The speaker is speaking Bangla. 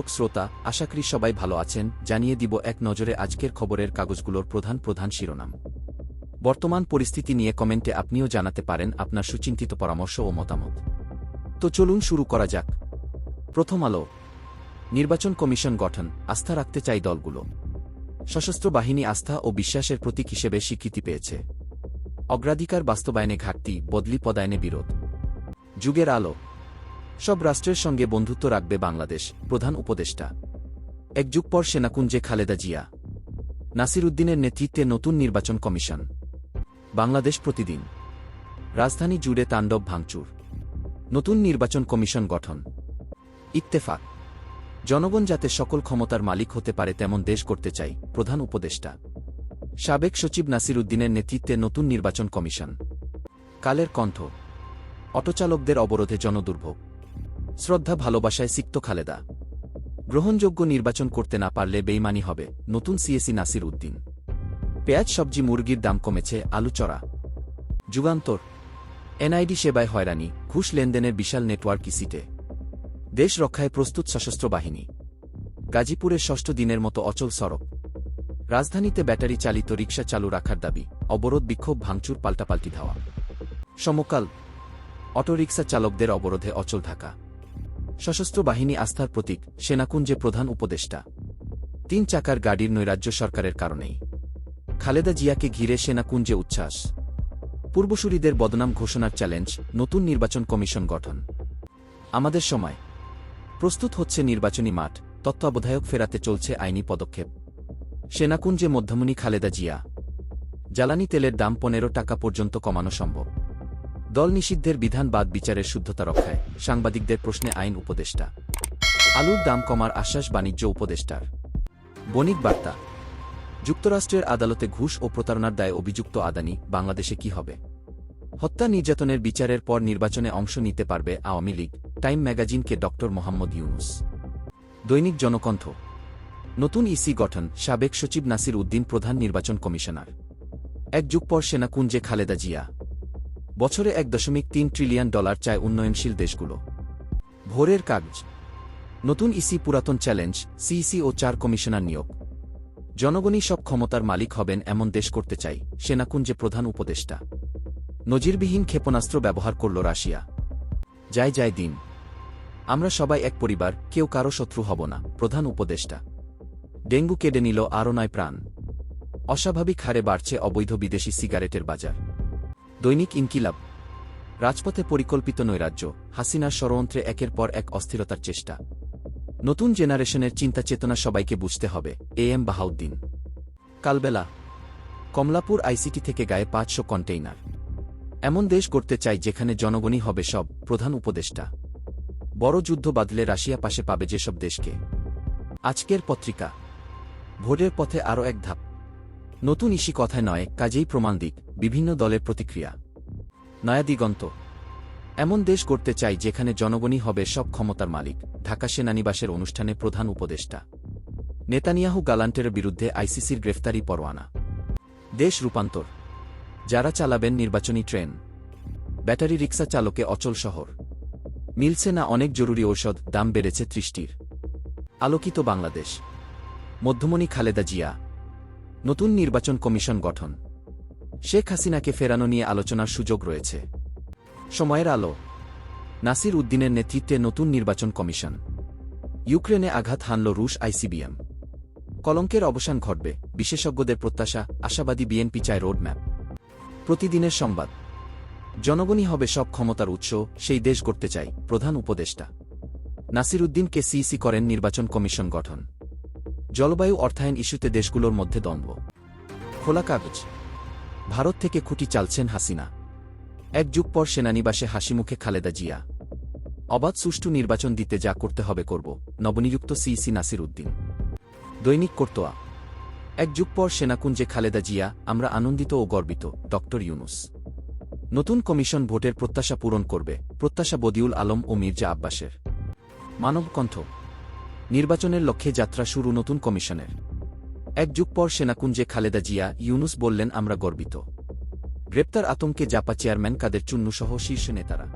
দর্শক শ্রোতা, আশা করি সবাই ভালো আছেন। জানিয়ে দিব এক নজরে আজকের খবরের কাগজগুলোর প্রধান শিরোনাম। বর্তমান পরিস্থিতি নিয়ে কমেন্টে আপনিও জানাতে পারেন আপনার সুচিন্তিত পরামর্শ ও মতামত। তো চলুন শুরু করা যাক। প্রথম আলো। নির্বাচন কমিশন গঠন, আস্থা রাখতে চাই দলগুলো। সশস্ত্র বাহিনী আস্থা ও বিশ্বাসের প্রতীক হিসেবে স্বীকৃতি পেয়েছে। অগ্রাধিকার বাস্তবায়নে ঘাটতি, বদলি পদায়নে বিরোধ। যুগের আলো। সব রাষ্ট্রের সঙ্গে বন্ধুত্ব রাখবে বাংলাদেশ, প্রধান উপদেষ্টা। এক যুগ পর সেনাকুঞ্জে খালেদা জিয়া। নাসির উদ্দিনের নেতৃত্বে নতুন নির্বাচন কমিশন। বাংলাদেশ প্রতিদিন। রাজধানী জুড়ে তাণ্ডব ভাঙচুর, নতুন নির্বাচন কমিশন গঠন। ইত্তেফাক। জনগণ যাতে সকল ক্ষমতার মালিক হতে পারে তেমন দেশ করতে চাই, প্রধান উপদেষ্টা। সাবেক সচিব নাসির উদ্দিনের নেতৃত্বে নতুন নির্বাচন কমিশন। কালের কণ্ঠ। অটোচালকদের অবরোধে জনদুর্ভোগ, শ্রদ্ধা ভালোবাসায় সিক্ত খালেদা। গ্রহণযোগ্য নির্বাচন করতে না পারলে বেইমানি হবে, নতুন সিএসি নাসির উদ্দিন। পেঁয়াজ সবজি মুরগির দাম কমেছে, আলু চড়া। যুগান্তর। এনআইডি সেবায় হয়রানি, ঘুষ লেনদেনের বিশাল নেটওয়ার্ক ইসিতে। দেশ রক্ষায় প্রস্তুত সশস্ত্র বাহিনী। গাজীপুরের ষষ্ঠ দিনের মতো অচল সড়ক। রাজধানীতে ব্যাটারি চালিত রিকশা চালু রাখার দাবি, অবরোধ বিক্ষোভ ভাঙচুর পাল্টাপাল্টি ধাওয়া। সমকাল। অটোরিকশা চালকদের অবরোধে অচল ঢাকা। সশস্ত্র বাহিনী আস্থার প্রতীক, সেনাকুঞ্জে প্রধান উপদেষ্টা। 3 চাকার গাড়ির নৈরাজ্য সরকারের কারণেই। খালেদা জিয়াকে ঘিরে সেনাকুঞ্জে উচ্ছ্বাস। পূর্বসূরিদের বদনাম ঘোষণার চ্যালেঞ্জ, নতুন নির্বাচন কমিশন গঠন। আমাদের সময়। প্রস্তুত হচ্ছে নির্বাচনী মাঠ, তত্ত্বাবধায়ক ফেরাতে চলছে আইনি পদক্ষেপ। সেনাকুঞ্জে মধ্যমণি খালেদা জিয়া। জ্বালানি তেলের দাম 15 টাকা পর্যন্ত কমানো সম্ভব। দল নিষিদ্ধের বিধান বাদ বিচারের শুদ্ধতা রক্ষায়, সাংবাদিকদের প্রশ্নে আইন উপদেষ্টা। আলুর দাম কমার আশ্বাস বাণিজ্য উপদেষ্টার। বণিক বার্তা। যুক্তরাষ্ট্রের আদালতে ঘুষ ও প্রতারণার দায়ে অভিযুক্ত আদানি, বাংলাদেশে কি হবে? হত্যা নির্যাতনের বিচারের পর নির্বাচনে অংশ নিতে পারবে আওয়ামী লীগ, টাইম ম্যাগাজিনকে ড. মোহাম্মদ ইউনুস। দৈনিক জনকণ্ঠ। নতুন ইসি গঠন, সাবেক সচিব নাসির উদ্দিন প্রধান নির্বাচন কমিশনার। এক যুগ পর সেনাকুঞ্জে খালেদা জিয়া। বছরে $1.3 ট্রিলিয়ন চায় উন্নয়নশীল দেশগুলো। ভোরের কাগজ। নতুন ইসি পুরাতন চ্যালেঞ্জ, সিইসি ও 4 কমিশনার নিয়োগ। জনগণই সব ক্ষমতার মালিক হবেন এমন দেশ করতে চাই, সেনাকুঞ্জে প্রধান উপদেষ্টা। নজিরবিহীন ক্ষেপণাস্ত্র ব্যবহার করল রাশিয়া। যায় দিন। আমরা সবাই এক পরিবার, কেউ কারো শত্রু হব না, প্রধান উপদেষ্টা। ডেঙ্গু কেড়ে নিল আরও 9 প্রাণ। অস্বাভাবিক হারে বাড়ছে অবৈধ বিদেশি সিগারেটের বাজার। দৈনিক ইনকিলাব। রাজপথে পরিকল্পিত নৈরাজ্য, হাসিনার ষড়যন্ত্রে একের পর এক অস্থিরতার চেষ্টা। নতুন জেনারেশনের চিন্তা চেতনা সবাইকে বুঝতে হবে, am Bahauddin. Kalbela. Kamalapur ICT থেকে গায়ে 500 কন্টেইনার। এমন দেশ গড়তে চাই যেখানে জনগণই হবে সব, প্রধান উপদেষ্টা। বড় যুদ্ধ বাদলে রাশিয়া পাশে পাবে যেসব দেশকে। আজকের পত্রিকা। ভোটের পথে আরও এক ধাপ। নতুন ইসি কথায় নয়, কাজেই প্রমাণ দিক, বিভিন্ন দলের প্রতিক্রিয়া। নয়া দিগন্ত। এমন দেশ গড়তে চাই যেখানে জনগণই হবে সব ক্ষমতার মালিক, ঢাকা সেনানিবাসের অনুষ্ঠানে প্রধান উপদেষ্টা। নেতানিয়াহু গালান্টের বিরুদ্ধে আইসিসির গ্রেফতারি পরোয়ানা। দেশ রূপান্তর। যারা চালাবেন নির্বাচনী ট্রেন। ব্যাটারি রিকশা চালকে অচল শহর। মিলছে না অনেক জরুরি ঔষধ, দাম বেড়েছে 30টির। আলোকিত বাংলাদেশ। মধ্যমণি খালেদা জিয়া। নতুন নির্বাচন কমিশন গঠন। শেখ হাসিনাকে ফেরানো নিয়ে আলোচনার সুযোগ রয়েছে। সময়ের আলো। নাসির উদ্দিনের নেতৃত্বে নতুন নির্বাচন কমিশন। ইউক্রেনে আঘাত হানল রুশ আইসিবিএম। কলঙ্কের অবসান ঘটবে, বিশেষজ্ঞদের প্রত্যাশা, আশাবাদী বিএনপি চায় রোডম্যাপ। প্রতিদিনের সংবাদ। জনগণই হবে সব ক্ষমতার উৎস, সেই দেশ গড়তে চাই, প্রধান উপদেষ্টা। নাসির উদ্দিনকে সিইসি করেন নির্বাচন কমিশন গঠন। জলবায়ু অর্থায়ন ইস্যুতে দেশগুলোর মধ্যে দ্বন্দ্ব। খোলা কাগজ। ভারত থেকে খুঁটি চালছেন হাসিনা। এক যুগ পর সেনানিবাসে হাসিমুখে খালেদা জিয়া। অবাধ সুষ্ঠু নির্বাচন দিতে যা করতে হবে করব, নবনিযুক্ত সিইসি নাসির উদ্দিন। দৈনিক কর্তোয়া। এক যুগ পর সেনাকুঞ্জে খালেদা জিয়া, আমরা আনন্দিত ও গর্বিত, ড. ইউনুস। নতুন কমিশন ভোটের প্রত্যাশা পূরণ করবে, প্রত্যাশা বদিউল আলম ও মির্জা আব্বাসের। মানবকণ্ঠ। নির্বাচনের লক্ষ্যে যাত্রা শুরু নতুন কমিশনের। এক যুগ পর সেনাকুঞ্জে খালেদা জিয়া, ইউনুস বললেন আমরা গর্বিত। গ্রেপ্তার আতঙ্কে জাপা চেয়ারম্যান কাদের চুন্নুসহ শীর্ষ নেতারা।